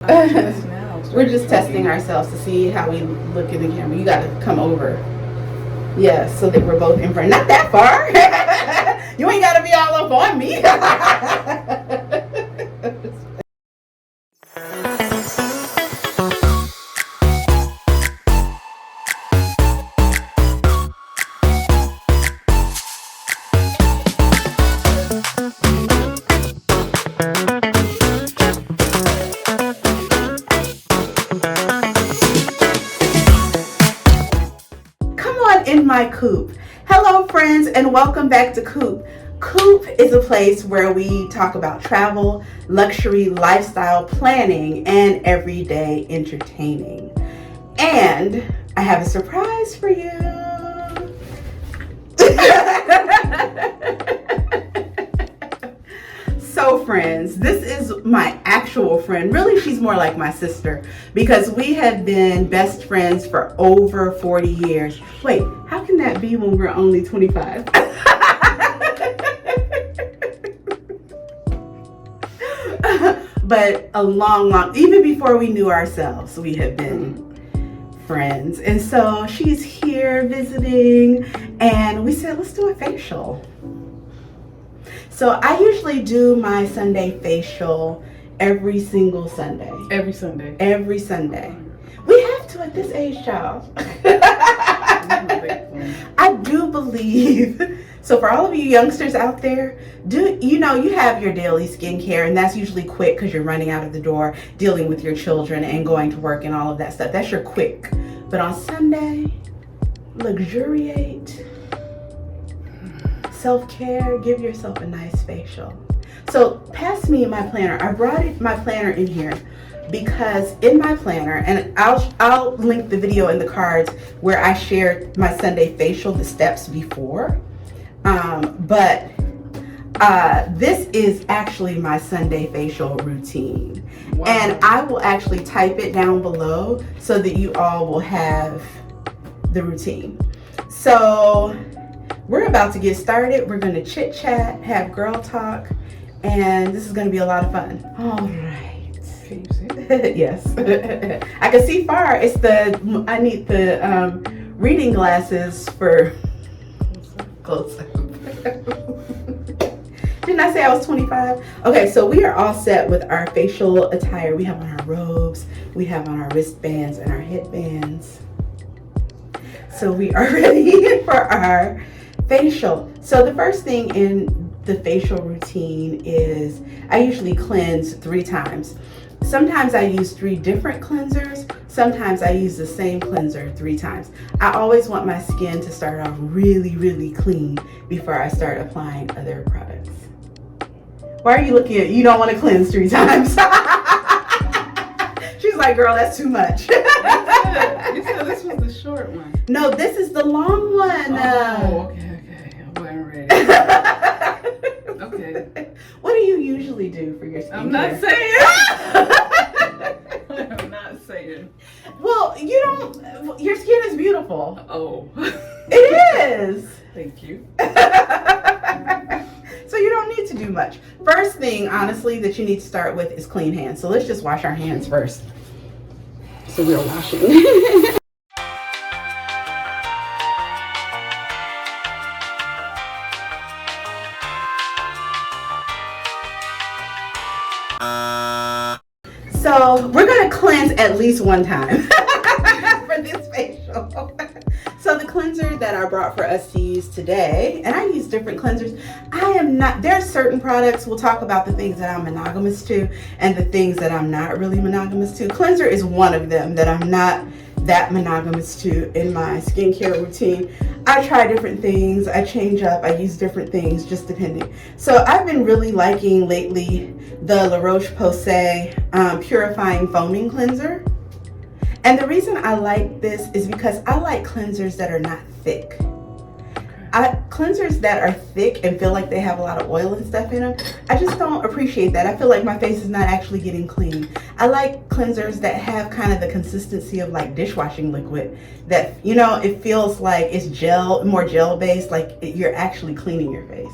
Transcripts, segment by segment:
We're just testing ourselves to see how we look in the camera. You got to come over. Yes, so that we're both in front. Not that far. You ain't got to be all up on me. In my Coop. Hello friends, and welcome back to Coop. Coop is a place where we talk about travel, luxury, lifestyle planning, and everyday entertaining. And I have a surprise for you. So friends, this is my actual friend. Really, she's more like my sister because we have been best friends for over 40 years. Wait, how can that be when we're only 25? But a long, even before we knew ourselves, we have been friends. And so she's here visiting and we said, let's do a facial. So I usually do my Sunday facial every single Sunday. Every Sunday. Every Sunday. We have to at this age, child. I do believe. So for all of you youngsters out there, you have your daily skincare, and that's usually quick because you're running out of the door, dealing with your children and going to work and all of that stuff. That's your quick. But on Sunday, luxuriate. Self-care, give yourself a nice facial. So pass me my planner. I brought my planner in here because in my planner, and I'll link the video in the cards where I shared my Sunday facial, the steps before. This is actually my Sunday facial routine. Wow. And I will actually type it down below so that you all will have the routine. So we're about to get started. We're going to chit chat, have girl talk, and this is going to be a lot of fun. All right. Can you see? Yes. I can see far. I need the reading glasses for close up. Didn't I say I was 25? Okay, so we are all set with our facial attire. We have on our robes, we have on our wristbands and our headbands. So we are ready for our facial. So the first thing in the facial routine is I usually cleanse 3 times. Sometimes I use 3 different cleansers. Sometimes I use the same cleanser 3 times. I always want my skin to start off really, really clean before I start applying other products. Why are you looking at, you don't want to cleanse 3 times? She's like, girl, that's too much. You said this was the short one. No, this is the long one. Oh, okay. I'm ready. Okay. What do you usually do for your skin? I'm not saying. I'm not saying. Well, your skin is beautiful. Oh. It is. Thank you. So you don't need to do much. First thing, honestly, that you need to start with is clean hands. So let's just wash our hands first. So we're washing. So we're gonna cleanse at least 1 time for this facial. So the cleanser that I brought for us to use today, and I use different cleansers. There are certain products, we'll talk about the things that I'm monogamous to and the things that I'm not really monogamous to. Cleanser is one of them that I'm not that monogamous to in my skincare routine. I try different things, I change up, I use different things, just depending. So I've been really liking lately the LaRoche-Posay Purifying Foaming Cleanser. And the reason I like this is because I like cleansers that are not thick. Cleansers that are thick and feel like they have a lot of oil and stuff in them, I just don't appreciate that. I feel like my face is not actually getting clean. I like cleansers that have kind of the consistency of like dishwashing liquid, that, it feels like it's more gel based, like you're actually cleaning your face.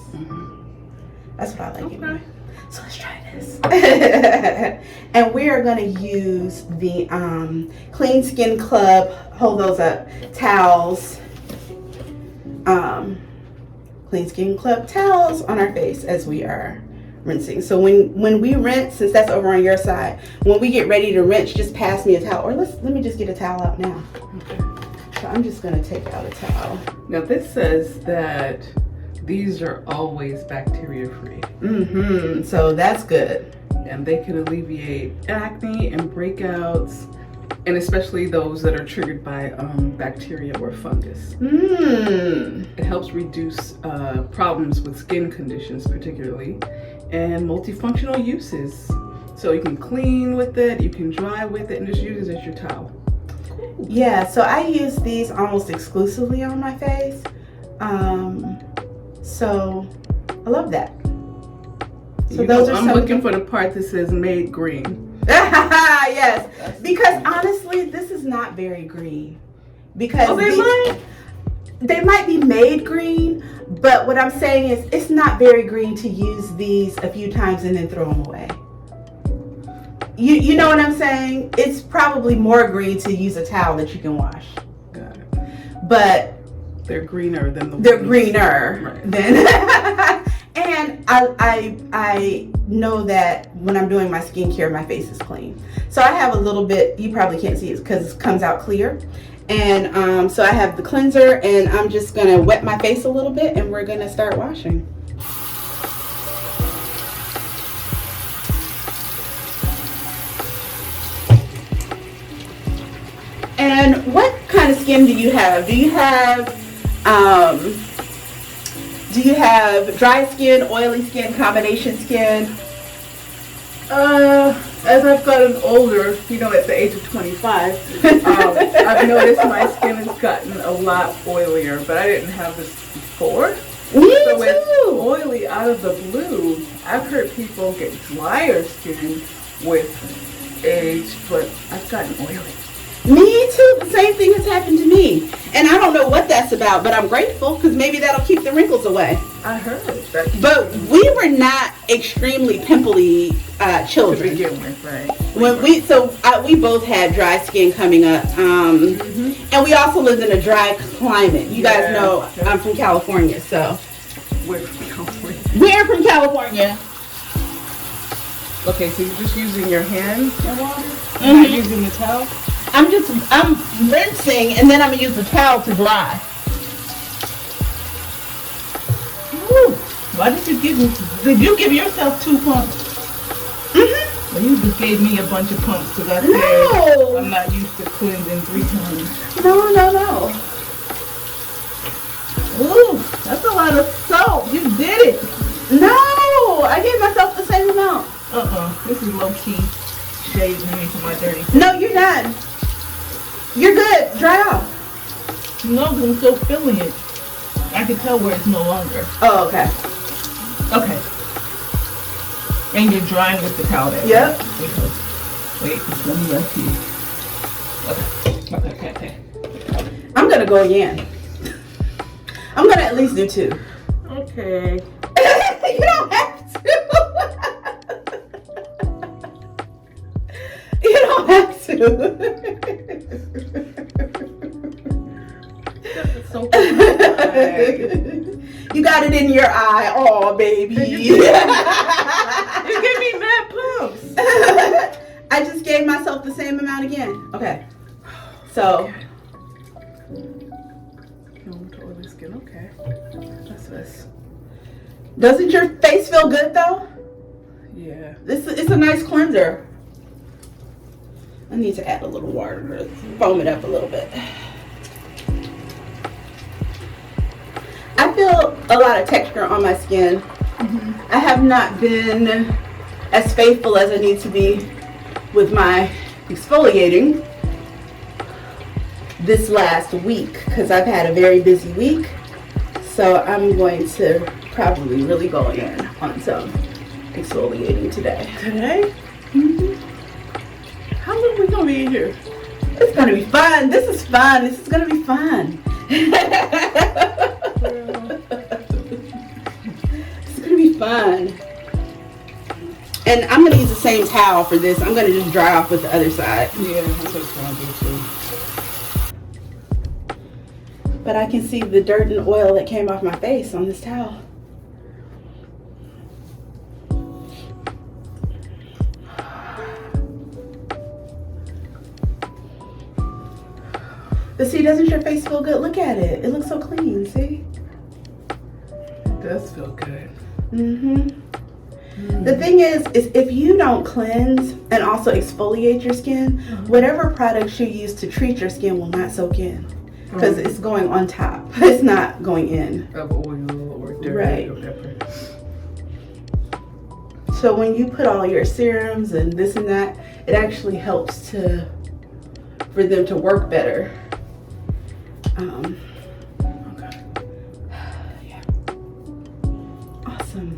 That's what I like. Okay. So let's try this. And we are going to use the Clean Skin Club, hold those up, towels. Clean Skin Club towels on our face as we are rinsing. So when we rinse, since that's over on your side, when we get ready to rinse, just pass me a towel. Or let me just get a towel out now. Okay. So I'm just going to take out a towel. Now this says that these are always bacteria free. So that's good. And they can alleviate acne and breakouts, and especially those that are triggered by bacteria or fungus. It helps reduce problems with skin conditions particularly, and multifunctional uses. So you can clean with it, you can dry with it, and just use it as your towel. Cool. Yeah, so I use these almost exclusively on my face. So I love that. So those are I'm looking for the part that says made green. Yes, because honestly, this is not very green. Because they might be made green, but what I'm saying is it's not very green to use these a few times and then throw them away. You know what I'm saying? It's probably more green to use a towel that you can wash. Got it. But they're greener than the they're ones. greener Right. than and I know that when I'm doing my skincare, my face is clean. So I have a little bit, you probably can't see it because it comes out clear. And so I have the cleanser, and I'm just gonna wet my face a little bit, and we're gonna start washing. And what kind of skin do you have? Do you have dry skin, oily skin, combination skin? As I've gotten older, at the age of 25, I've noticed my skin has gotten a lot oilier, but I didn't have this before. Me So it's too. oily out of the blue. I've heard people get drier skin with age, but I've gotten oily. Me too. The same thing has happened to me. And I don't know what that's about, but I'm grateful because maybe that'll keep the wrinkles away. I heard that. But we were not extremely pimply To children. begin with, right? We both had dry skin coming up, and we also lived in a dry climate. You guys know I'm from California, so We're from California. we're from California. Okay, so you're just using your hands in water? You're not using the towel? I'm rinsing, and then I'm gonna use the towel to dry. Woo. Why did you give yourself 2 pumps? Well, you just gave me a bunch of pumps because I said No. I'm not used to cleansing 3 times. No. Ooh, that's a lot of soap. You did it. No, I gave myself the same amount. This is low key shaving me for my dirty. No, you're not. You're good. Dry off. No, because I'm still feeling it. I can tell where it's no longer. Oh, okay. Okay. And you're drying with the towel there. Yep. Wait, it's going to be up here. Okay. I'm gonna go again. I'm gonna at least do 2. Okay. You don't have to. You don't have to. So You got it in your eye. Oh, baby. you gave me mad pumps. I just gave myself the same amount again. Okay. So. Oily skin, okay. That's this. Doesn't your face feel good though? Yeah. It's a nice cleanser. I need to add a little water to foam it up a little bit. I feel a lot of texture on my skin. I have not been as faithful as I need to be with my exfoliating this last week because I've had a very busy week. So I'm going to probably really go in on some exfoliating today. Today? How long are we going to be in here? It's going to be fun. This is fun. This is going to be fun. It's going to be fun. And I'm gonna use the same towel for this. I'm gonna just dry off with the other side. Yeah, that's what it's gonna do too. But I can see the dirt and oil that came off my face on this towel. But see, doesn't your face feel good? Look at it. It looks so clean, see? It does feel good. The thing is if you don't cleanse and also exfoliate your skin, whatever products you use to treat your skin will not soak in. Because it's going on top. It's not going in. Of oil or dirt Right. or whatever. So when you put all your serums and this and that, it actually helps for them to work better. Okay. Yeah. Awesome.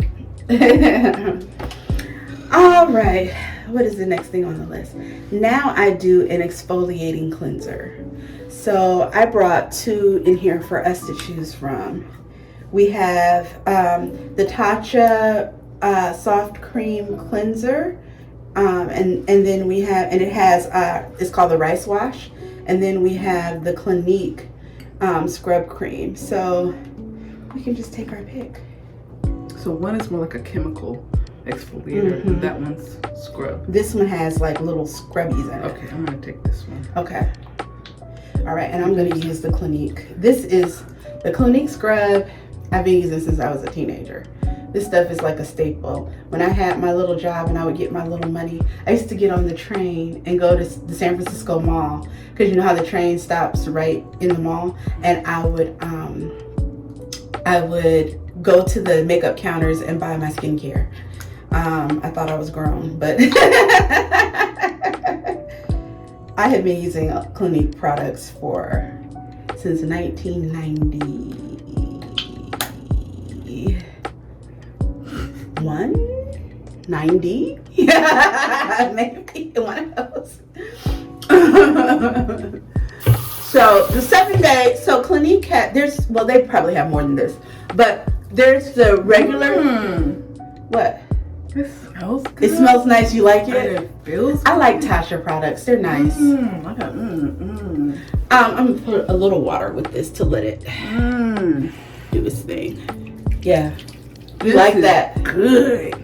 All right. What is the next thing on the list? Now I do an exfoliating cleanser. So I brought 2 in here for us to choose from. We have the Tatcha soft cream cleanser, and then we have, and it has it's called the rice wash, and then we have the Clinique scrub cream. So we can just take our pick. So one is more like a chemical exfoliator, and that one's scrub. This one has like little scrubbies in it. Okay, I'm gonna take this one. Okay. All right, and I'm gonna use the Clinique. This is the Clinique scrub. I've been using since I was a teenager. This stuff is like a staple. When I had my little job and I would get my little money, I used to get on the train and go to the San Francisco Mall, because you know how the train stops right in the mall, and I would go to the makeup counters and buy my skincare. I thought I was grown, but I have been using Clinique products since 1991, 90, maybe one of those. So the 7-day, so Clinique they probably have more than this, but there's the regular. What? It smells good. It smells nice. You like And it? it feels I like Tatcha products. They're nice. I'm I'm gonna put a little water with this to let it do its thing. Yeah, This like is that. good.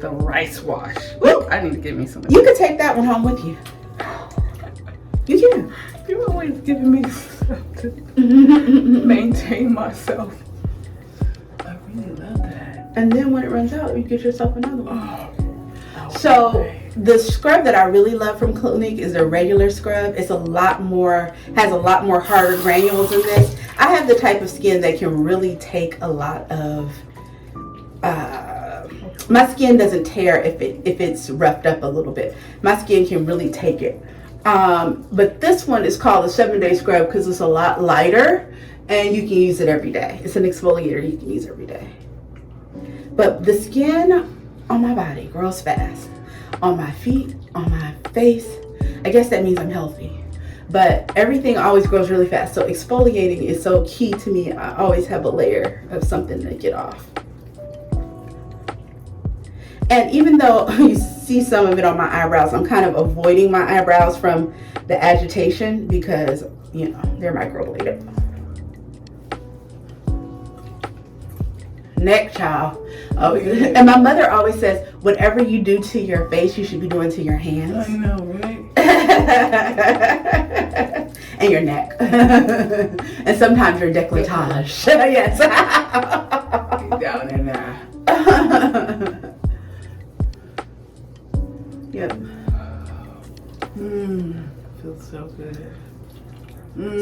The rice wash. Woo. I need to get me some. You can take that one home with you. You can. You're always giving me stuff to maintain myself. I really love that. And then when it runs out, you get yourself another one. Oh, So the scrub that I really love from Clinique is a regular scrub. It's has a lot more harder granules in this. I have the type of skin that can really take a lot of. My skin doesn't tear if it's roughed up a little bit. My skin can really take it. But this one is called the 7-day scrub because it's a lot lighter and you can use it every day. It's an exfoliator you can use every day. But the skin on my body grows fast. On my feet, on my face. I guess that means I'm healthy. But everything always grows really fast. So exfoliating is so key to me. I always have a layer of something to get off. And even though you see some of it on my eyebrows, I'm kind of avoiding my eyebrows from the agitation because, you know, they're microbladed. Neck, child. Oh, and my mother always says, whatever you do to your face, you should be doing to your hands. I know, right? And your neck. And sometimes your décolletage. Yes. Down in there. Yep. Feels so good.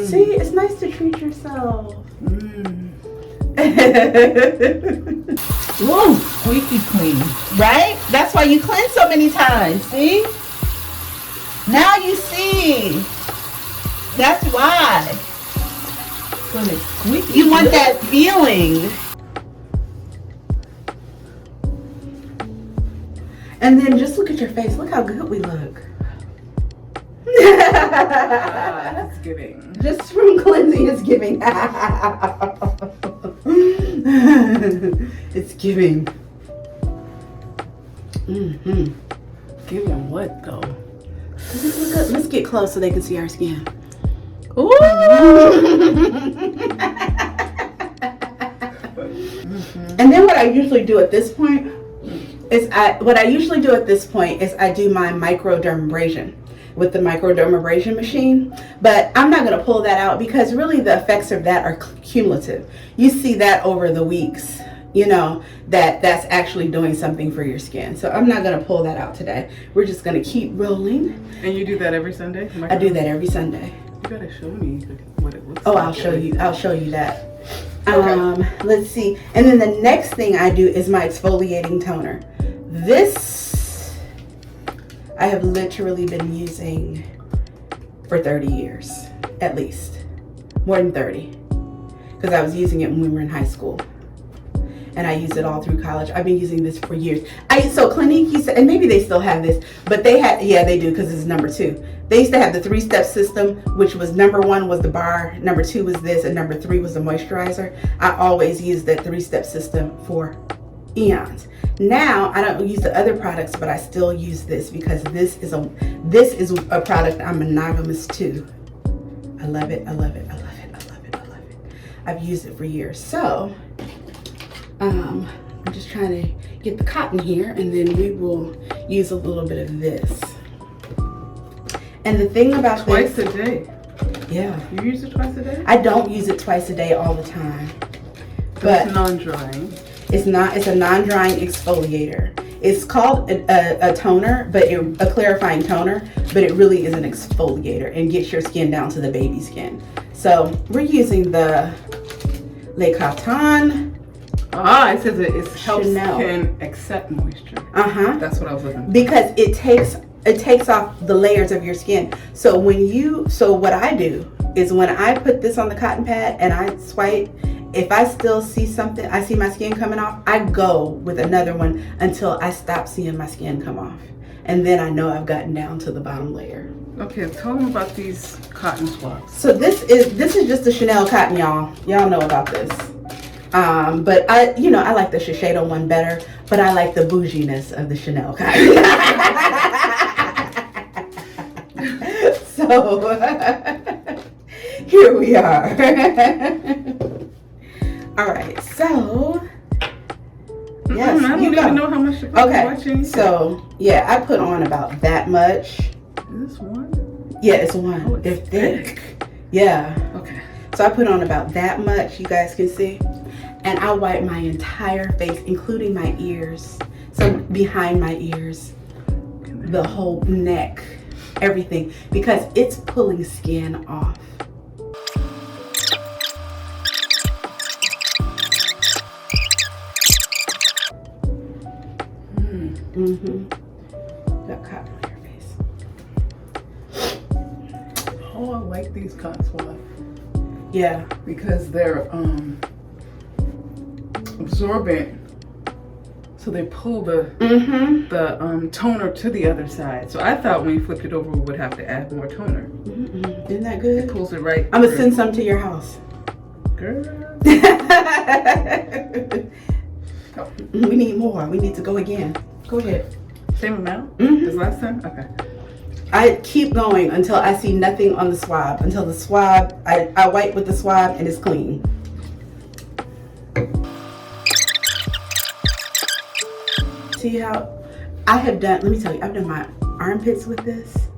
See, it's nice to treat yourself. Woo, squeaky clean. Right? That's why you cleanse so many times. See? Now you see. That's why. But it's squeaky. You want that feeling. And then just look at your face. Look how good we look. It's giving. Just from cleansing, it's giving. It's giving. Mm-hmm. Giving what though? Does it look good? Let's get close so they can see our skin. Ooh. And then what I usually do at this point is I do my microdermabrasion with the microdermabrasion machine. But I'm not going to pull that out because really the effects of that are cumulative. You see that over the weeks, you know, that's actually doing something for your skin. So I'm not going to pull that out today. We're just going to keep rolling. And you do that every Sunday? I do that every Sunday. You gotta show me what it looks Oh, like. I'll show you that. Okay. Let's see. And then the next thing I do is my exfoliating toner. This I have literally been using for 30 years, at least. More than 30. Because I was using it when we were in high school. And I used it all through college. I've been using this for years. So Clinique used to, and maybe they still have this, but they had, yeah, they do because it's number 2. They used to have the 3-step system, which was number 1 was the bar, number 2 was this, and number 3 was the moisturizer. I always used that 3-step system for eons. Now I don't use the other products, but I still use this because this is a product I'm monogamous to. I love it. I love it. I love it. I love it. I love it. I've used it for years. So I'm just trying to get the cotton here, and then we will use a little bit of this. And the thing about twice a day. Yeah. You use it twice a day? I don't use it twice a day all the time. But it's non-drying. It's not. It's a non-drying exfoliator. It's called a toner, but a clarifying toner, but it really is an exfoliator and gets your skin down to the baby skin. So we're using the Coton. Ah, it says it helps Chanel. skin accept moisture. That's what I was looking for. Because it takes off the layers of your skin. So what I do is when I put this on the cotton pad and I swipe, if I still see something, I see my skin coming off, I go with another one until I stop seeing my skin come off. And then I know I've gotten down to the bottom layer. Okay, tell them about these cotton swabs. So this is just the Chanel cotton, y'all. Y'all know about this. But I like the Shiseido one better, but I like the bouginess of the Chanel cotton. So here we are. All right, so yes, I don't even know how much to put Okay, so yeah, I put on about that much. Is this one? Yeah, it's one. Oh, it's They're thick. Yeah. Okay. So I put on about that much, you guys can see. And I wipe my entire face, including my ears. So behind my ears, the whole neck, everything, because it's pulling skin off. Got cotton on your face. Oh, I like these cotton swabs. Yeah. Because they're absorbent, so they pull the toner to the other side. So I thought when you flipped it over we would have to add more toner. Isn't that good? It pulls it right. I'm gonna send some to your house. Girl. We need more. We need to go again. Go ahead. Same amount as last time? Okay. I keep going until I see nothing on the swab. Until the swab, I wipe with the swab and it's clean. See how I have done, let me tell you, I've done my armpits with this.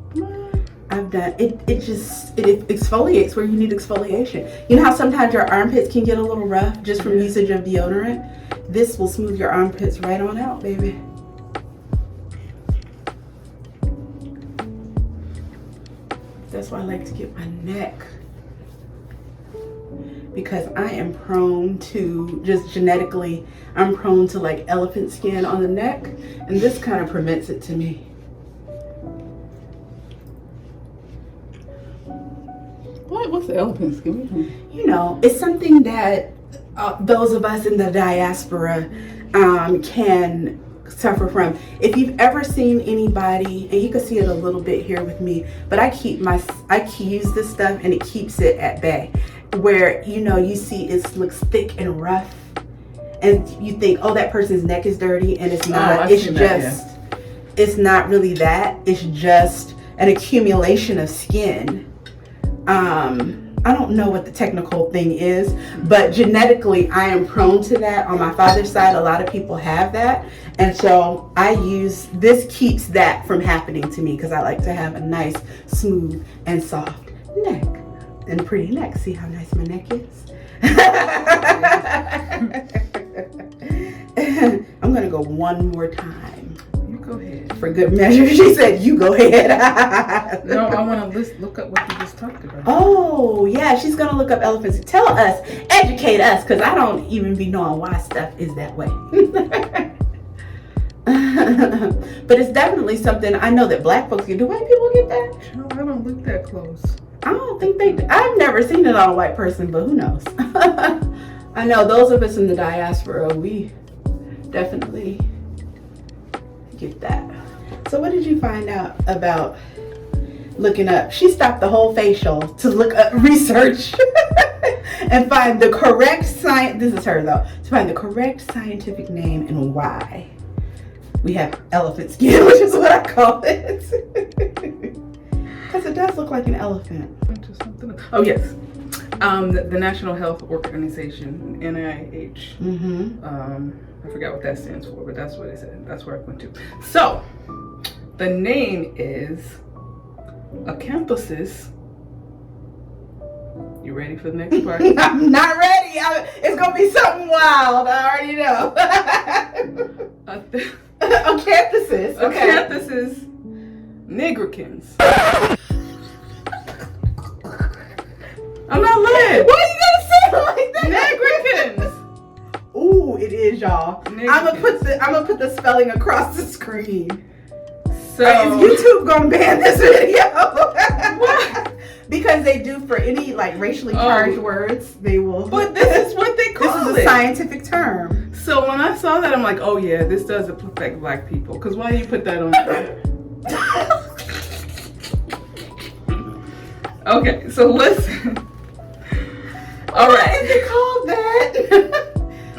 I've done, it exfoliates where you need exfoliation. You know how sometimes your armpits can get a little rough just from usage of deodorant? This will smooth your armpits right on out, baby. That's why I like to get my neck, because I am prone to, just genetically, I'm prone to like elephant skin on the neck, and this kind of prevents it to me. What's the elephant skin? You know, it's something that those of us in the diaspora can suffer from. If you've ever seen anybody, and you can see it a little bit here with me, but I use this stuff and it keeps it at bay, where you see it looks thick and rough and you think, oh, that person's neck is dirty, and it's not. It's just it's not really that. It's just an accumulation of skin. I don't know what the technical thing is, but genetically I am prone to that. On my father's side, a lot of people have that. And so I use, this keeps that from happening to me because I like to have a nice, smooth, and soft neck. And pretty neck. See how nice my neck is? I'm going to go one more time. You go ahead. For good measure. She said, you go ahead. No, I want to look up what you just talked about. Oh, yeah. She's going to look up elephants. Tell us, educate us, because I don't even be knowing why stuff is that way. But it's definitely something I know that black folks get. Do white people get that? No, I don't look that close. I don't think they do. I've never seen it on a white person, but who knows? I know those of us in the diaspora, we definitely get that. So what did you find out about looking up? She stopped the whole facial to look up research and find the correct science. This is her though. To find the correct scientific name and why we have elephant skin, which is what I call it. Because it does look like an elephant. Oh yes, the National Health Organization, NIH. I forgot what that stands for, but that's what it said. That's where I went to. So the name is Acanthosis. You ready for the next part? I'm not ready. It's gonna be something wild. I already know. Acanthosis. Okay. Acanthosis nigricans. I'm not lying. Why are you gonna say it like that? Nigricans. Ooh, it is, y'all. I'm gonna put the spelling across the screen. So is YouTube gonna ban this video? What? Because they do for any like racially charged words, they will. But this is what they call This is a scientific term. So when I saw that, I'm like, oh yeah, this does affect black people. Because why do you put that on there? Okay, so listen. All right. Why is it called that?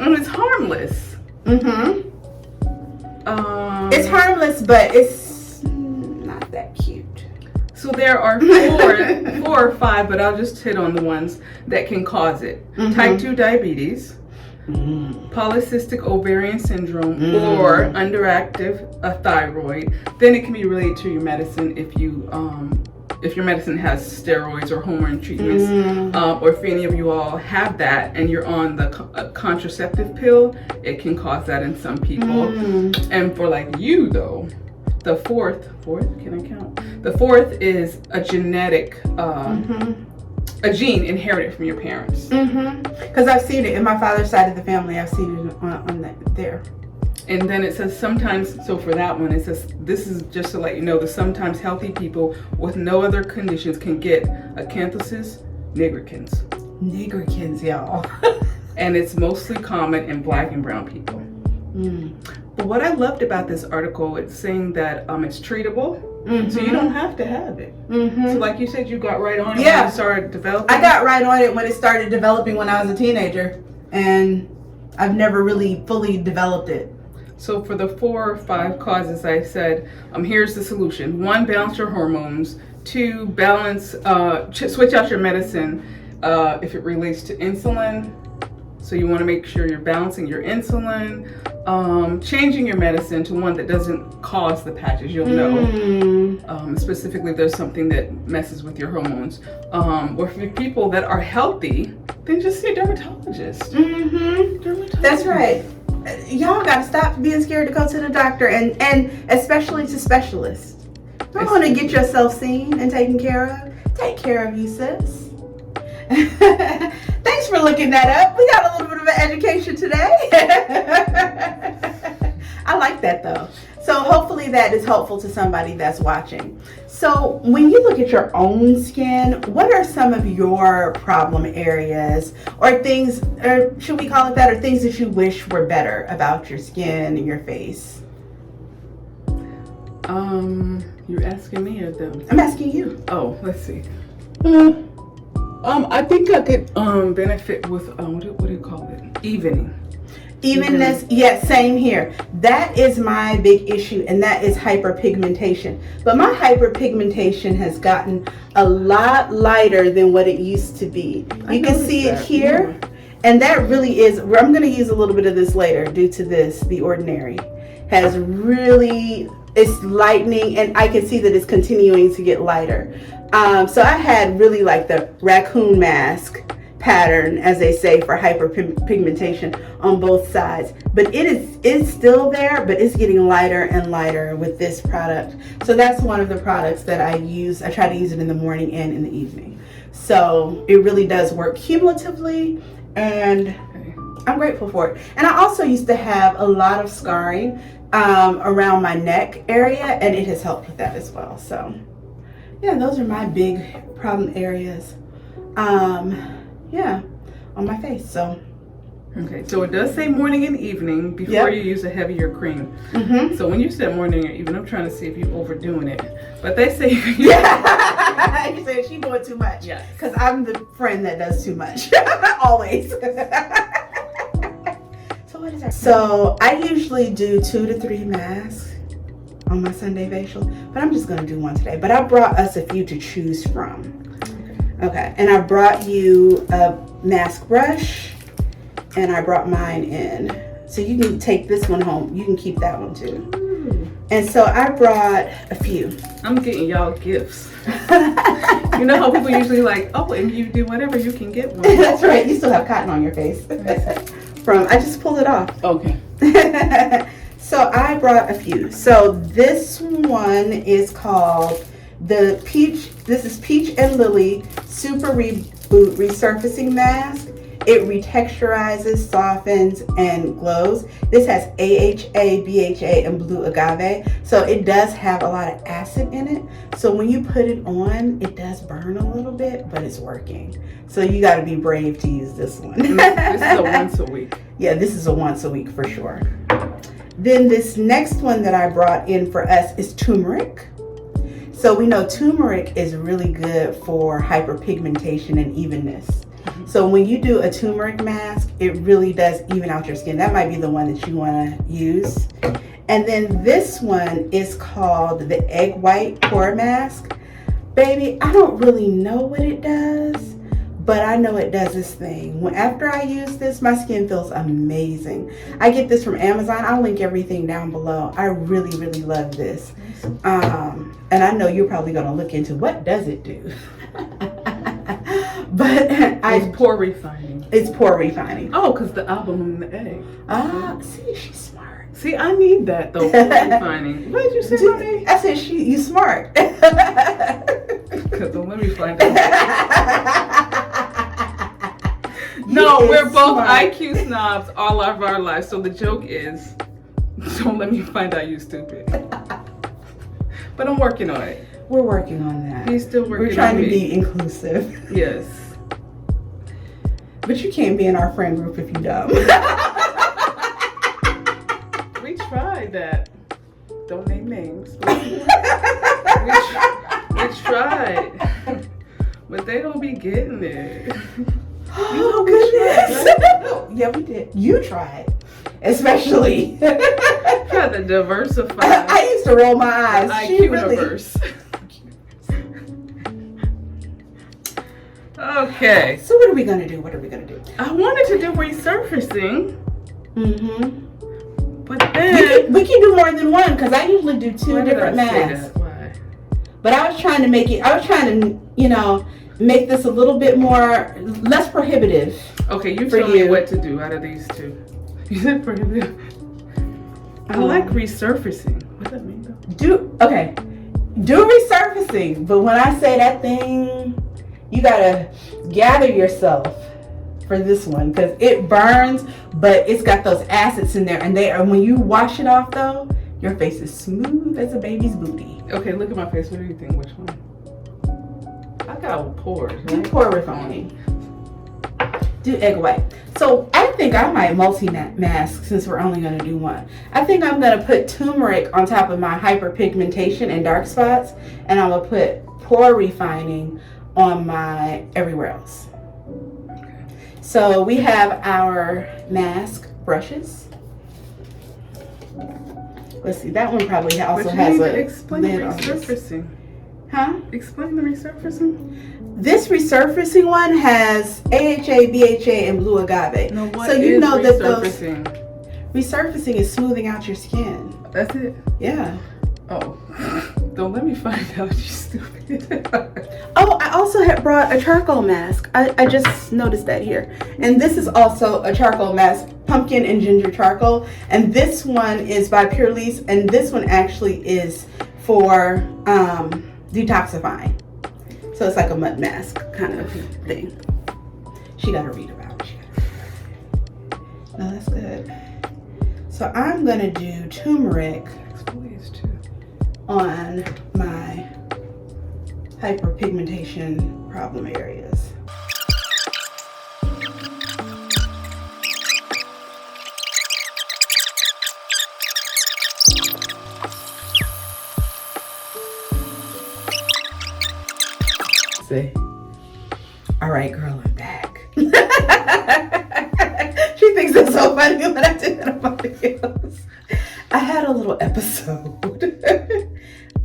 And it's harmless. It's harmless, but it's not that cute. So there are four or five, but I'll just hit on the ones that can cause it. Type 2 diabetes, polycystic ovarian syndrome, or underactive thyroid. Then it can be related to your medicine if your medicine has steroids or hormone treatments, or if any of you all have that and you're on the contraceptive pill, it can cause that in some people. And for like you though, the fourth, can I count? The fourth is a genetic, a gene inherited from your parents. Because I've seen it in my father's side of the family. I've seen it on that there. And then it says sometimes, so for that one, it says, this is just to let you know that sometimes healthy people with no other conditions can get acanthosis nigricans. Nigricans, y'all. And it's mostly common in black and brown people. But what I loved about this article, it's saying that it's treatable, so you don't have to have it. So like you said, you got right on it when you started developing. I got right on it when it started developing when I was a teenager, and I've never really fully developed it. So for the 4 or 5 causes I said, here's the solution. 1, balance your hormones. 2, balance, switch out your medicine if it relates to insulin. So you want to make sure you're balancing your insulin. Changing your medicine to one that doesn't cause the patches, you'll know. Specifically, if there's something that messes with your hormones. Or for people that are healthy, then just see a dermatologist. That's right. Y'all gotta stop being scared to go to the doctor, and especially to specialists. You want to get yourself seen and taken care of. Take care of you, sis. Thanks for looking that up. We got a little bit of an education today. I like that though. So hopefully that is helpful to somebody that's watching. So when you look at your own skin, what are some of your problem areas or things, or should we call it that, or things that you wish were better about your skin and your face? You're asking me or them? I'm asking you. Oh, let's see. I think I could benefit with what do you call it? Evening. Evenness, yes, same here. That is my big issue, and that is hyperpigmentation. But my hyperpigmentation has gotten a lot lighter than what it used to be. You can see it here, and that really is, I'm going to use a little bit of this later due to this, The Ordinary. Has really, it's lightening, and I can see that it's continuing to get lighter. So I had really like the raccoon mask pattern, as they say, for hyperpigmentation on both sides, but it's still there, but it's getting lighter and lighter with this product. So that's one of the products that I use. I try to use it in the morning and in the evening, so it really does work cumulatively, and I'm grateful for it. And I also used to have a lot of scarring around my neck area, and it has helped with that as well. So yeah, those are my big problem areas on my face. So okay, so it does say morning and evening before you use a heavier cream. So when you said morning or evening, I'm trying to see if you're overdoing it, but they say you said she's doing too much. Yeah, because I'm the friend that does too much always. So what is that? So I usually do 2 to 3 masks on my Sunday facial, but I'm just going to do one today. But I brought us a few to choose from. Okay, and I brought you a mask brush, and I brought mine in. So you can take this one home. You can keep that one too. Ooh. And so I brought a few. I'm getting y'all gifts. You know how people usually like, oh, and you do whatever, you can get one. That's right. You still have cotton on your face. I just pulled it off. Okay. So I brought a few. So this one is called the Peach. This is Peach and Lily Super Reboot Resurfacing Mask. It retexturizes, softens, and glows. This has AHA, BHA, and blue agave. So it does have a lot of acid in it. So when you put it on, it does burn a little bit, but it's working. So you got to be brave to use this one. This is a once a week. Yeah, this is a once a week for sure. Then this next one that I brought in for us is turmeric. So we know turmeric is really good for hyperpigmentation and evenness. So when you do a turmeric mask, it really does even out your skin. That might be the one that you want to use. And then this one is called the Egg White Pore Mask. Baby, I don't really know what it does, but I know it does this thing. After I use this, my skin feels amazing. I get this from Amazon. I'll link everything down below. I really, really love this. And I know you're probably going to look into what does it do. But it's pore refining. It's pore refining. Oh, because the album and the egg. See, she's smart. See, I need that though. Pore refining. What did you say about me? I said you smart. Because let me find out. No, we're both smart. IQ snobs all of our lives. So the joke is, don't let me find out you stupid. But I'm working on it. We're working on that. He's still working on We're trying to be inclusive. Yes. But you can't be in our friend group if you don't. We tried that. Don't name names. We tried. But they don't be getting it. Oh, goodness. Yeah, we did. You tried. Especially. Tried to diversify. I used to roll my eyes. IQ universe. Okay. So what are we going to do? I wanted to do resurfacing. Mm-hmm. But then... We can do more than one, because I usually do 2 different masks. Why? But I was trying to make this a little bit less prohibitive. Okay, you tell me what to do out of these two. You said prohibitive. I like resurfacing. What does that mean though? Do resurfacing, but when I say that thing, you gotta gather yourself for this one, because it burns, but it's got those acids in there, and when you wash it off though, your face is smooth as a baby's booty. Okay, look at my face. What do you think? Which one? I got pores. Right? Do pore refining. Do egg white. So I think I might multi-mask since we're only going to do one. I think I'm going to put turmeric on top of my hyperpigmentation and dark spots, and I'm going to put pore refining on my everywhere else. Okay. So we have our mask brushes. Let's see, that one probably also But you has need a to explain the lid on this. resurfacing. Huh? Explain the resurfacing. This resurfacing one has AHA, BHA, and blue agave. No, what so you is know resurfacing? that those resurfacing is smoothing out your skin. That's it. Yeah. Oh, don't let me find out, you stupid. Oh, I also had brought a charcoal mask. I just noticed that here. And this is also a charcoal mask, pumpkin and ginger charcoal. And this one is by Purlisse, and this one actually is for detoxifying. So it's like a mud mask kind of thing. She got to read about it. No, that's good. So I'm gonna do turmeric on my hyperpigmentation problem areas. See? All right, girl, I'm back. She thinks it's so funny when I do that on my videos. I had a little episode.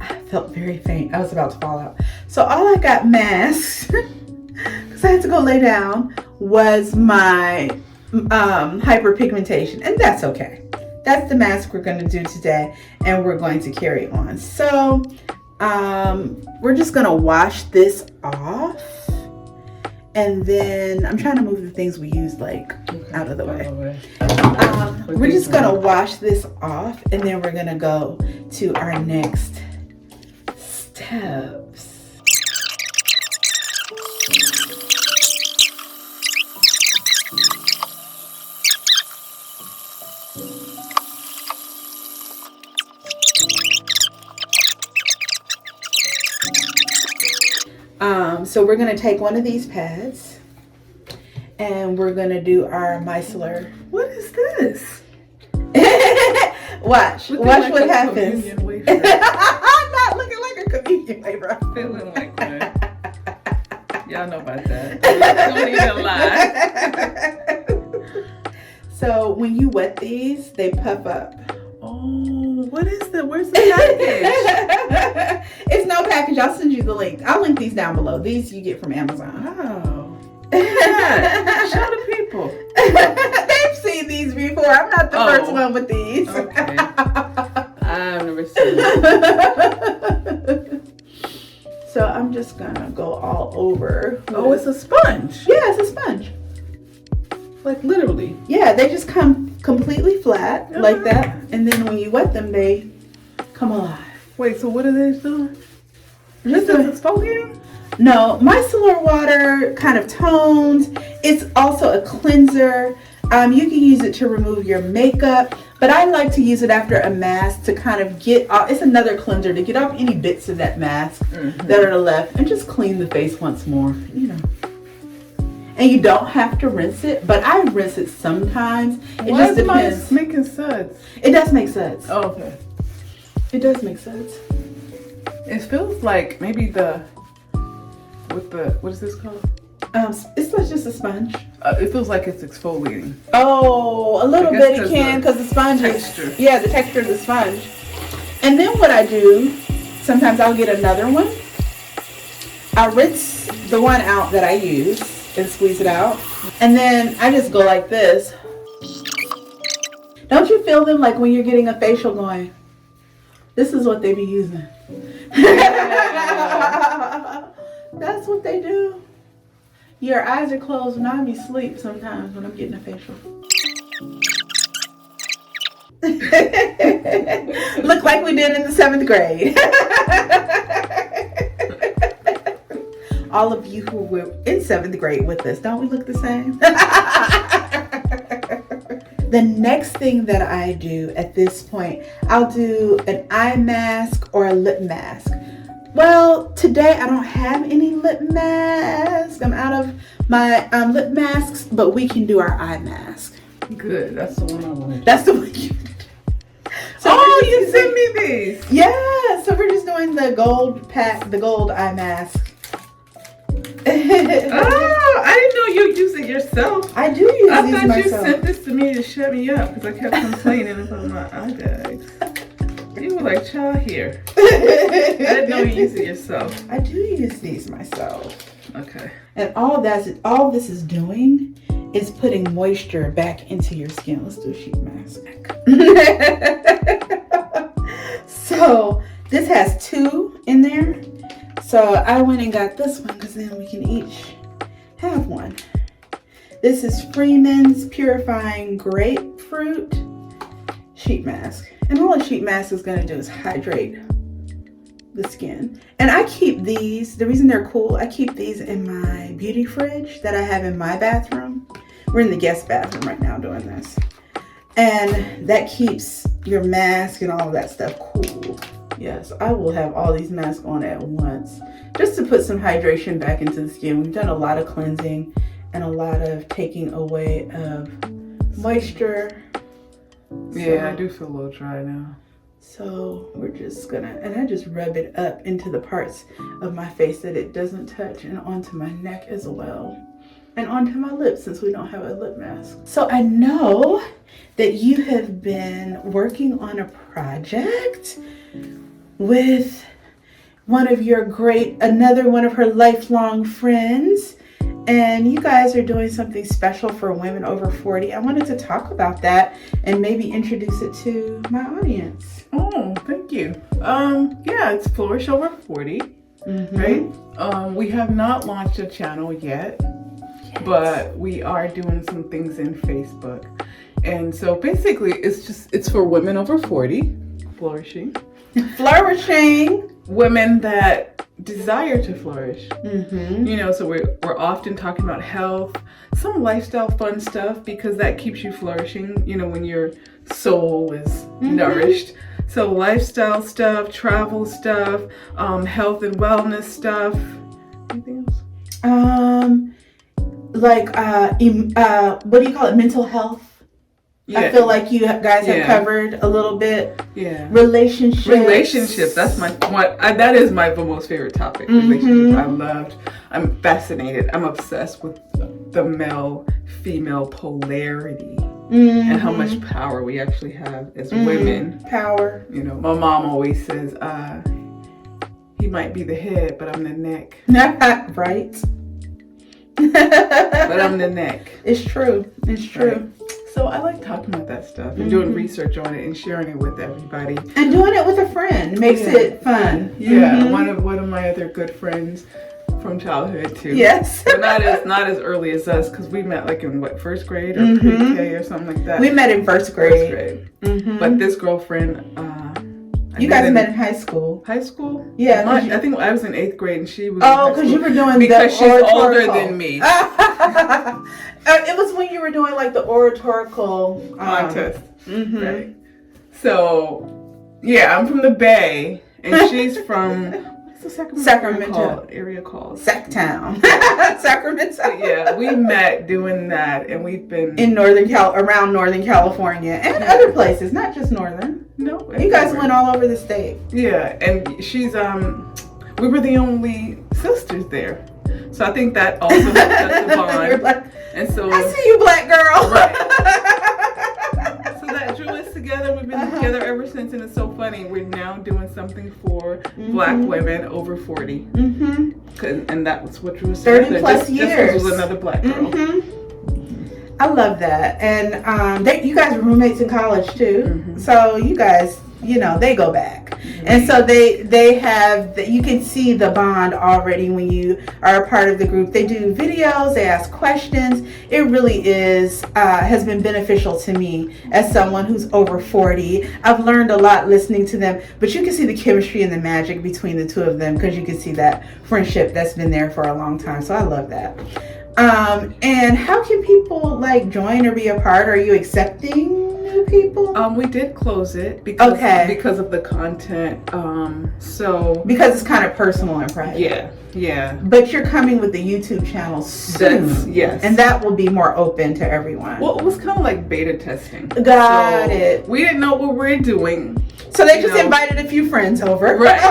I felt very faint. I was about to fall out. So all I got masked, because I had to go lay down, was my hyperpigmentation. And that's okay. That's the mask we're going to do today. And we're going to carry on. So we're just going to wash this off. And then I'm trying to move the things we used out of the way. We're just going to wash this off. And then we're going to go to our next steps. So we're going to take one of these pads and we're going to do our micellar. What is this? Watch Like what a happens. communion wafer. I'm not looking like a comedian wafer. I'm feeling like that. Y'all know about that. Don't even lie. So when you wet these, they puff up. Oh, what is that? Where's the package? It's no package. I'll send you the link. I'll link these down below. These you get from Amazon. Wow. Yeah. Show the people. They've seen these before. I'm not the first one with these. Okay. I've never seen it. So I'm just gonna go all over. Oh, it's a sponge. Yeah, it's a sponge. Like literally. Yeah, they just come completely flat like that. And then when you wet them, they come alive. Wait, so what are they doing? This is exfoliating? No, micellar water kind of tones. It's also a cleanser. You can use it to remove your makeup, but I like to use it after a mask to kind of get off. It's another cleanser to get off any bits of that mask that are left and just clean the face once more, you know. And you don't have to rinse it, but I rinse it sometimes. It just depends. Making suds. It does make suds. Oh, okay. It does make suds. It feels like maybe what is this called? It's like just a sponge. It feels like it's exfoliating. Oh, a little bit it can because the sponge texture. Yeah, the texture of the sponge. And then what I do, sometimes I'll get another one. I'll rinse the one out that I use and squeeze it out. And then I just go like this. Don't you feel them like when you're getting a facial going? This is what they be using. Yeah. That's what they do. Your eyes are closed and I be asleep sometimes when I'm getting a facial. Look like we did in the 7th grade. All of you who were in 7th grade with us, don't we look the same? The next thing that I do at this point, I'll do an eye mask or a lip mask. Well, today I don't have any lip mask. I'm out of my lip masks, but we can do our eye mask. Good. That's the one I wanted. That's the one you did. So you sent me these. Yeah, so we're just doing the gold eye mask. Oh, I didn't know you use it yourself. I do use I these thought myself. you sent this to me to shut me up because I kept complaining about my eye bags. You were like, child, here. I didn't know you use it yourself. I do use these myself. Okay. And all this is doing is putting moisture back into your skin. Let's do a sheet mask. So this has 2 in there. So I went and got this one because then we can each have one. This is Freeman's Purifying Grapefruit Sheet Mask. And all a sheet mask is going to do is hydrate the skin. And I keep these, the reason they're cool, I keep these in my beauty fridge that I have in my bathroom. We're in the guest bathroom right now doing this. And that keeps your mask and all of that stuff cool. Yes, I will have all these masks on at once just to put some hydration back into the skin. We've done a lot of cleansing and a lot of taking away of moisture. Yeah, I do feel a little dry now. So we're just gonna, and I just rub it up into the parts of my face that it doesn't touch and onto my neck as well. And onto my lips since we don't have a lip mask. So I know that you have been working on a project with another one of her lifelong friends. And you guys are doing something special for women over 40. I wanted to talk about that and maybe introduce it to my audience. Oh, thank you. Yeah, it's Flourish Over 40, right? We have not launched a channel yet, but we are doing some things in Facebook. And so basically it's for women over 40, flourishing. Women that desire to flourish. You know, so we're often talking about health, some lifestyle fun stuff, because that keeps you flourishing, you know, when your soul is nourished. So lifestyle stuff, travel stuff, health and wellness stuff. Anything else? What do you call it? Mental health. Yeah. I feel like you guys have covered a little bit. Yeah. Relationships. That's that is my most favorite topic. Relationships. I'm fascinated. I'm obsessed with the male-female polarity and how much power we actually have as women. Power. You know, my mom always says, he might be the head, but I'm the neck. Right. But I'm the neck. It's true. It's true. Right. So I like talking about that stuff and doing research on it and sharing it with everybody. And doing it with a friend makes it fun. Yeah, one of my other good friends from childhood too. Yes. But not as early as us, because we met like in first grade or pre-K or something like that. We met in first grade. But this girlfriend, you guys met in high school. High school? Yeah. I think I was in 8th grade and she was. Oh, because you were doing because she's older than me. It was when you were doing like the oratorical contest. Right. So, yeah, I'm from the Bay and she's from what's the Sacramento area called? Sacktown. Sacramento. Yeah, we met doing that and we've been in around Northern California and other places, not just Northern. No, you guys went all over the state. Yeah, and she's we were the only sisters there, so I think that also helped us to bond. And so I see you, black girl. Right. So that drew us together. We've been together ever since, and it's so funny. We're now doing something for Black women over 40, and that was what drew us 30 plus years. Just was another Black girl. I love that. And you guys were roommates in college too. So you guys, you know, they go back. And so they have, you can see the bond already when you are a part of the group. They do videos, they ask questions. It really has been beneficial to me as someone who's over 40. I've learned a lot listening to them, but you can see the chemistry and the magic between the two of them because you can see that friendship that's been there for a long time. So I love that. And how can people like join or be a part? Are you accepting new people? We did close it because of the content. Because it's kind of personal and private. Yeah. But you're coming with the YouTube channel soon. Yes. And that will be more open to everyone. Well, it was kind of like beta testing. Got it. We didn't know what we were doing. So they just invited a few friends over. Right.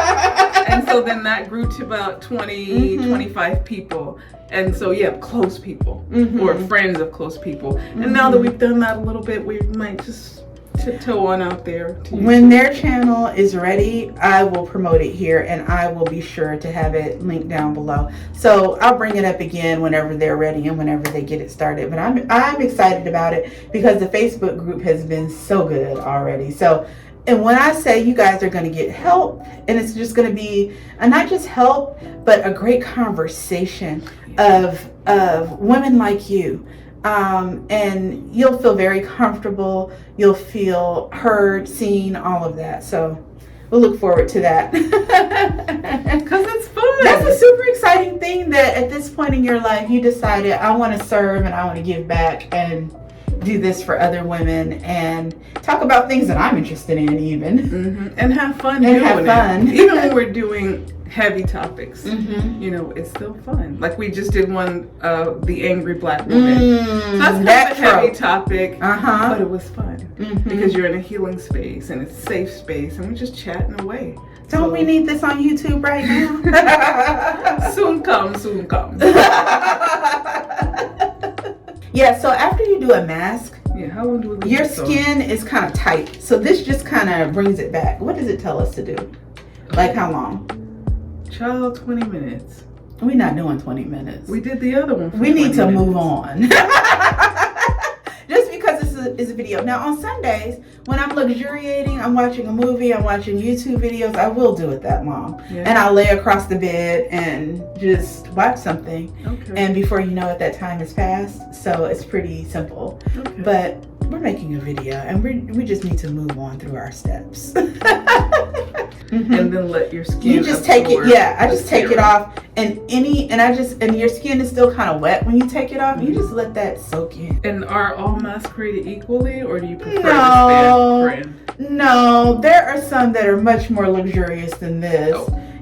And so then that grew to about 20, 25 people. And so, yeah, close people or friends of close people. And now that we've done that a little bit, we might just tiptoe on out there. When their channel is ready, I will promote it here, and I will be sure to have it linked down below. So I'll bring it up again whenever they're ready and whenever they get it started. But I'm excited about it because the Facebook group has been so good already. So, and when I say you guys are going to get help, and it's just going to be not just help, but a great conversation of women like you. And you'll feel very comfortable. You'll feel heard, seen, all of that. So we'll look forward to that. Because it's fun. That's a super exciting thing that at this point in your life, you decided, I want to serve and I want to give back and do this for other women and talk about things that I'm interested in even. And have fun and doing have fun. it. Even when we're doing heavy topics, you know, it's still fun. Like we just did one, the angry black woman. So that's kind of a heavy topic, but it was fun because you're in a healing space and it's a safe space and we're just chatting away. Don't we need this on YouTube right now? Soon come, soon come. Yeah, so after you do a mask, how long do we leave your it on? skin is kind of tight. So this just kind of brings it back. What does it tell us to do? Like how long? Child, 20 minutes. We're not doing 20 minutes. We did the other one for We need to 20 minutes. move on. Just because this is a video. Now on Sundays, when I'm luxuriating, I'm watching a movie, I'm watching YouTube videos, I will do it that long. And I'll lay across the bed and just watch something. And before you know it, that time has passed. So it's pretty simple. But we're making a video and we just need to move on through our steps. And then let your skin You just take it, I just take it off and your skin is still kind of wet when you take it off. You just let that soak in. And are all masks created equally or do you prefer the stand brand? No, there are some that are much more luxurious than this.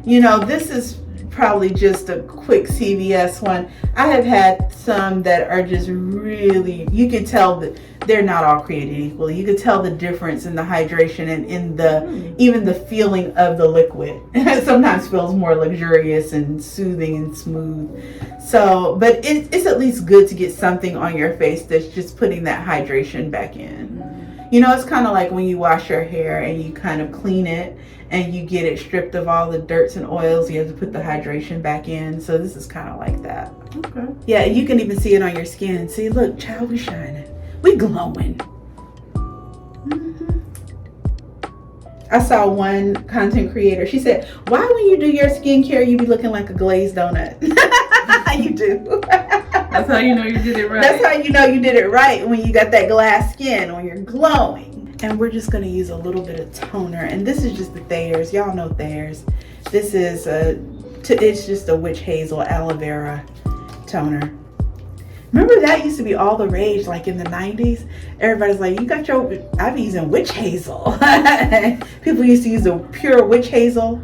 You know, this is probably just a quick CVS one. I have had some that are just really, you can tell that they're not all created equally. You could tell the difference in the hydration and in the even the feeling of the liquid. Sometimes feels more luxurious and soothing and smooth. So, but it's at least good to get something on your face that's just putting that hydration back in. You know, it's kind of like when you wash your hair and you kind of clean it and you get it stripped of all the dirts and oils. You have to put the hydration back in. So this is kind of like that. Yeah, you can even see it on your skin. See, look, child, we shining. We glowing. I saw one content creator. She said, why when you do your skincare, you be looking like a glazed donut? You do. That's how you know you did it right. That's how you know you did it right, when you got that glass skin, when you're glowing. And we're just going to use a little bit of toner. And this is just the Thayers. Y'all know Thayers. This is it's just a witch hazel aloe vera toner. Remember that used to be all the rage, like in the 90s? Everybody's like, you got your, I've been using witch hazel. People used to use the pure witch hazel.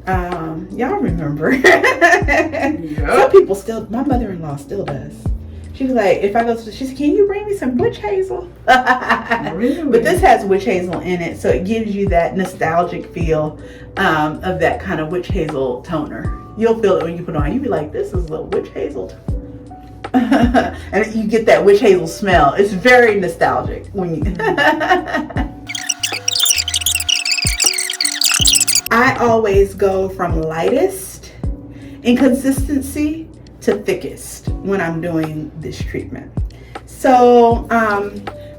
Y'all remember. Some people still, my mother-in-law still does. She's like, if I go to, she said, can you bring me some witch hazel? Really? But this has witch hazel in it, so it gives you that nostalgic feel of that kind of witch hazel toner. You'll feel it when you put it on. You'll be like, this is a little witch hazel toner. And you get that witch hazel smell. It's very nostalgic when you I always go from lightest in consistency to thickest when I'm doing this treatment. So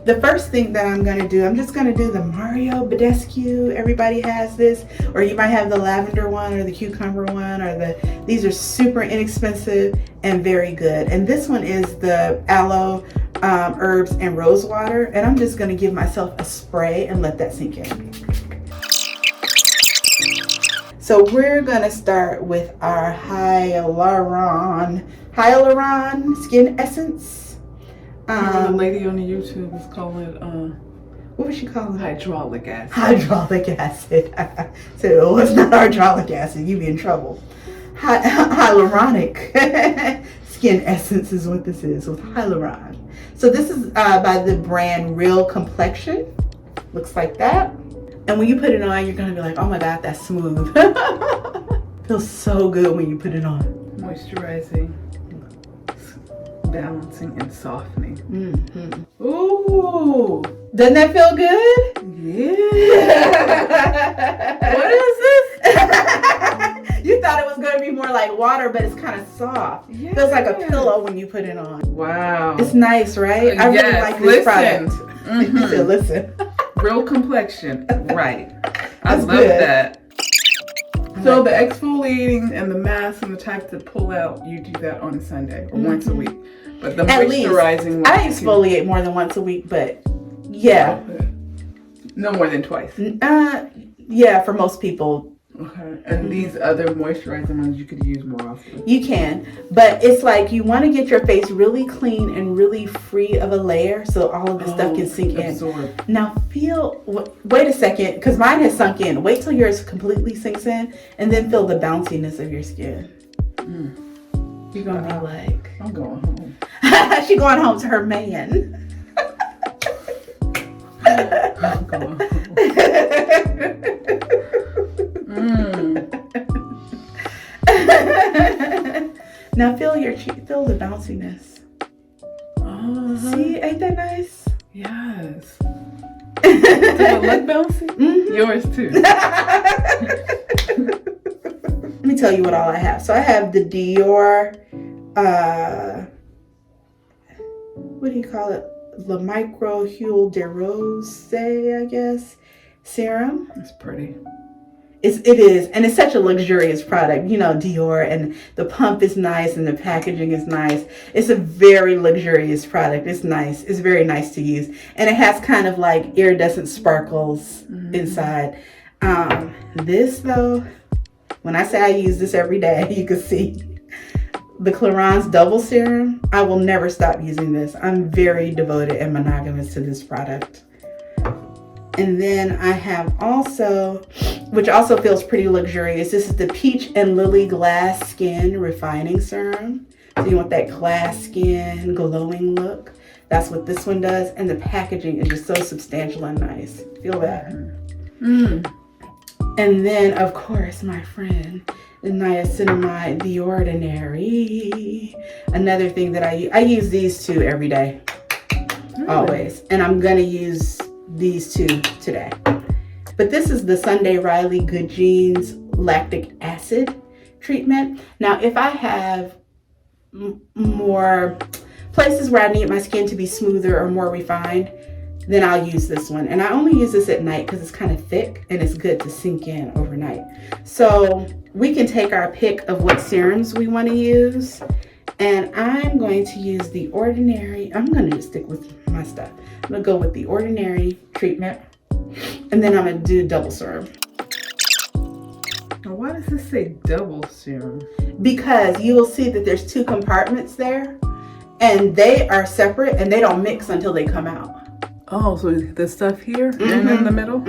the first thing that I'm going to do, I'm just going to do the Mario Badescu. Everybody has this, or you might have the lavender one or the cucumber one, or these are super inexpensive and very good. And this one is the aloe, herbs, and rose water. And I'm just going to give myself a spray and let that sink in. So we're going to start with our Hyaluron Skin Essence. The lady on the YouTube was calling it, what was she calling it? hydraulic acid. Hydraulic acid. So it was not hydraulic acid. You'd be in trouble. Hyaluronic Skin Essence is what this is, with Hyaluron. So this is by the brand Real Complexion. Looks like that. And when you put it on, you're going to be like, oh my God, that's smooth. Feels so good when you put it on. Moisturizing, balancing, and softening. Mm-hmm. Ooh. Doesn't that feel good? Yeah. What is this? You thought it was going to be more like water, but it's kind of soft. Yes. Feels like a pillow when you put it on. Wow. It's nice, right? I really like this product. Mm-hmm. You said listen. Real complexion. Right. I That's love good. that. So the exfoliating and the mask and the type to pull out, you do that on a Sunday or once a week. But the At least. moisturizing one. I exfoliate more than once a week, but yeah. No more than twice. Yeah, for most people. Okay. And these other moisturizing ones you could use more often. You can, but it's like you want to get your face really clean and really free of a layer so all of the stuff can sink absorb. in. Now wait a second, because mine has sunk in. Wait till yours completely sinks in and then feel the bounciness of your skin. You're going to be like... I'm going home. She's going home to her man. I'm going home. Now feel your cheek, feel the bounciness. See, ain't that nice? Yes. Does it look bouncy? Mm-hmm. Yours too. Let me tell you what all I have. So I have the Dior, what do you call it? Microdermabrasion, I guess, serum. It's pretty. It is, and it's such a luxurious product. You know, Dior, and the pump is nice, and the packaging is nice. It's a very luxurious product. It's nice. It's very nice to use, and it has kind of like iridescent sparkles inside. This though, when I say I use this every day, you can see the Claire's double serum. I will never stop using this. I'm very devoted and monogamous to this product. And then I have also, which also feels pretty luxurious, this is the Peach and Lily Glass Skin Refining Serum. So you want that glass skin glowing look. That's what this one does. And the packaging is just so substantial and nice. Feel that? And then, of course, my friend, the niacinamide, The Ordinary. Another thing that I use these two every day, always. And I'm going to use these two today. But this is the Sunday Riley Good Genes Lactic Acid treatment. Now, if I have more places where I need my skin to be smoother or more refined, then I'll use this one. And I only use this at night because it's kind of thick and it's good to sink in overnight. So we can take our pick of what serums we want to use. And I'm going to use The Ordinary. I'm going to just stick with my stuff. I'm going to go with The Ordinary treatment. And then I'm going to do double serum. Now, why does this say double serum? Because you will see that there's two compartments there. And they are separate and they don't mix until they come out. Oh, so the stuff here and in the middle?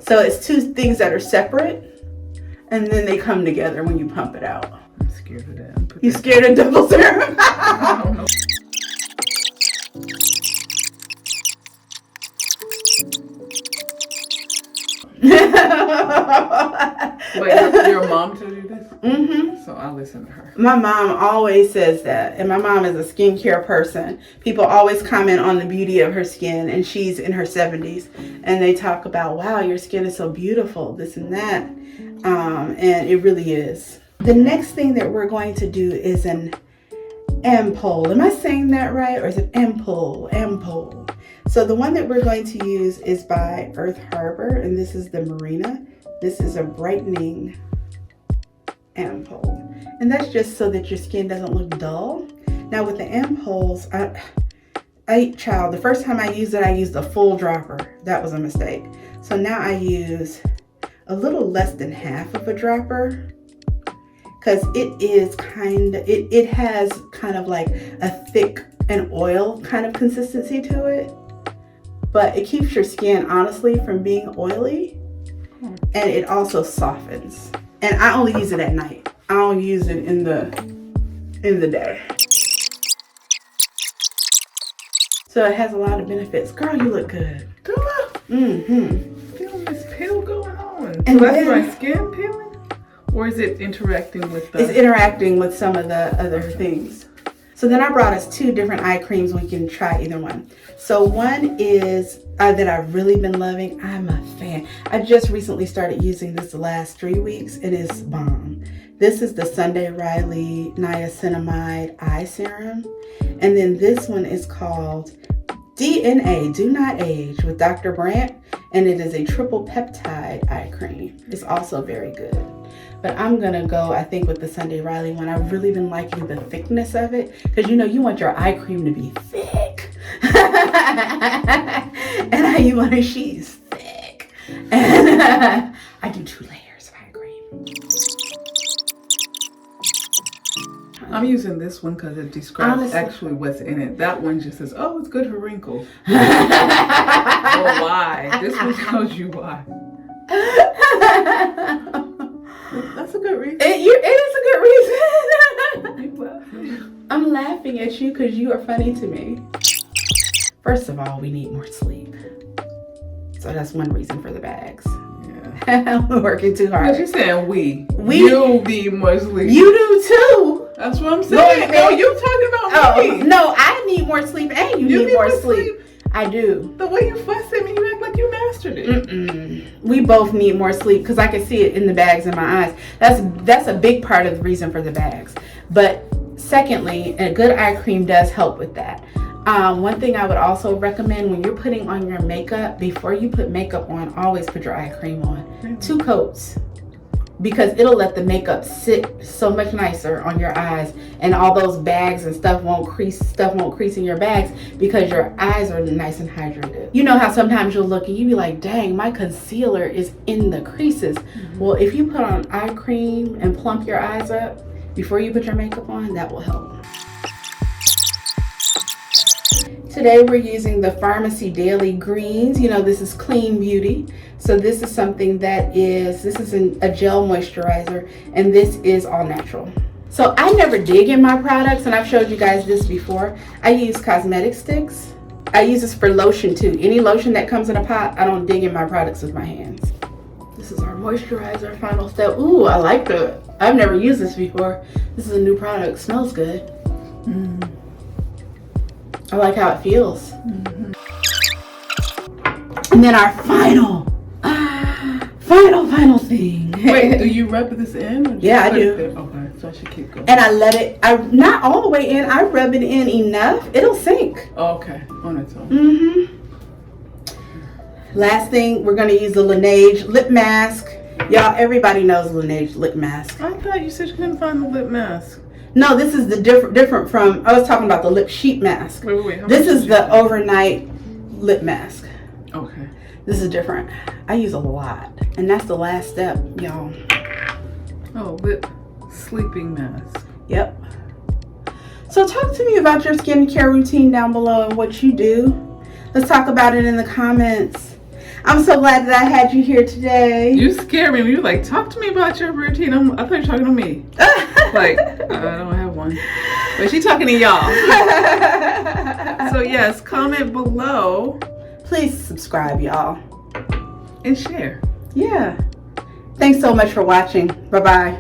So it's two things that are separate. And then they come together when you pump it out. I'm scared of that. You scared of double serum? I don't know. Wait, your mom told you this? So I'll listen to her. My mom always says that. And my mom is a skincare person. People always comment on the beauty of her skin. And she's in her 70s. And they talk about, wow, your skin is so beautiful, this and that. And it really is. The next thing that we're going to do is an Ampoule. Am I saying that right? Or is it Ampoule? Ampoule. So the one that we're going to use is by Earth Harbor. And this is the Marina. This is a brightening Ampoule. And that's just so that your skin doesn't look dull. Now with the Ampoules, the first time I used it, I used a full dropper. That was a mistake. So now I use a little less than half of a dropper. Because it has kind of like a thick and oil kind of consistency to it. But it keeps your skin, honestly, from being oily. And it also softens. And I only use it at night. I don't use it in the day. So it has a lot of benefits. Girl, you look good. Girl, Mm-hmm. feeling this peel going on. And so that's then, my skin peeling? Or is it interacting with the... It's interacting with some of the other things. So then I brought us 2 different eye creams. We can try either one. So one is that I've really been loving. I'm a fan. I just recently started using this the last 3 weeks. It is bomb. This is the Sunday Riley Niacinamide Eye Serum. And then this one is called DNA, Do Not Age, with Dr. Brandt. And it is a triple peptide eye cream. It's also very good. But I'm gonna go, I think, with the Sunday Riley one. I've really been liking the thickness of it. Because you know, you want your eye cream to be thick. And how you want it, she's thick. And I do 2 layers of eye cream. I'm using this one because it describes actually what's in it. That one just says, oh, it's good for wrinkles. Or why. This one tells you why. That's a good reason. It is a good reason. I'm laughing at you because you are funny to me. First of all, we need more sleep. So that's one reason for the bags. Yeah. We're working too hard. But you're saying we. You need more sleep. You do too. That's what I'm saying. No, you're talking about me. No, I need more sleep and you need more sleep. I do. The way you fuss at me, you act like you mastered it. We both need more sleep because I can see it in the bags in my eyes. That's a big part of the reason for the bags. But secondly, a good eye cream does help with that. One thing I would also recommend when you're putting on your makeup, before you put makeup on, always put your eye cream on. 2 coats. Because it'll let the makeup sit so much nicer on your eyes, and all those bags and stuff won't crease in your bags because your eyes are nice and hydrated. You know how sometimes you'll look and you be like, dang, my concealer is in the creases. Well, if you put on eye cream and plump your eyes up before you put your makeup on, that will help. Today we're using the Pharmacy Daily Greens. You know, this is clean beauty. So this is something that is a gel moisturizer, and this is all natural. So I never dig in my products, and I've showed you guys this before. I use cosmetic sticks. I use this for lotion too. Any lotion that comes in a pot, I don't dig in my products with my hands. This is our moisturizer, final step. Ooh, I like that. I've never used this before. This is a new product. Smells good. I like how it feels. And then our final thing. Wait, do you rub this in? Yeah, I do. Okay, so I should keep going. And I let it, not all the way in, I rub it in enough, it'll sink. Oh, okay, on its own. Last thing, we're gonna use the Laneige lip mask. Y'all, everybody knows Laneige lip mask. I thought you said you couldn't find the lip mask. No, this is the different from, I was talking about the lip sheet mask. Wait. This is the overnight lip mask. Okay. This is different. I use a lot. And that's the last step, y'all. Oh, lip sleeping mask. Yep. So talk to me about your skincare routine down below and what you do. Let's talk about it in the comments. I'm so glad that I had you here today. You scared me. You were like, talk to me about your routine. I thought you were talking to me. Like, I don't have one. But she's talking to y'all. So yes, comment below. Please subscribe, y'all. And share. Yeah. Thanks so much for watching. Bye-bye.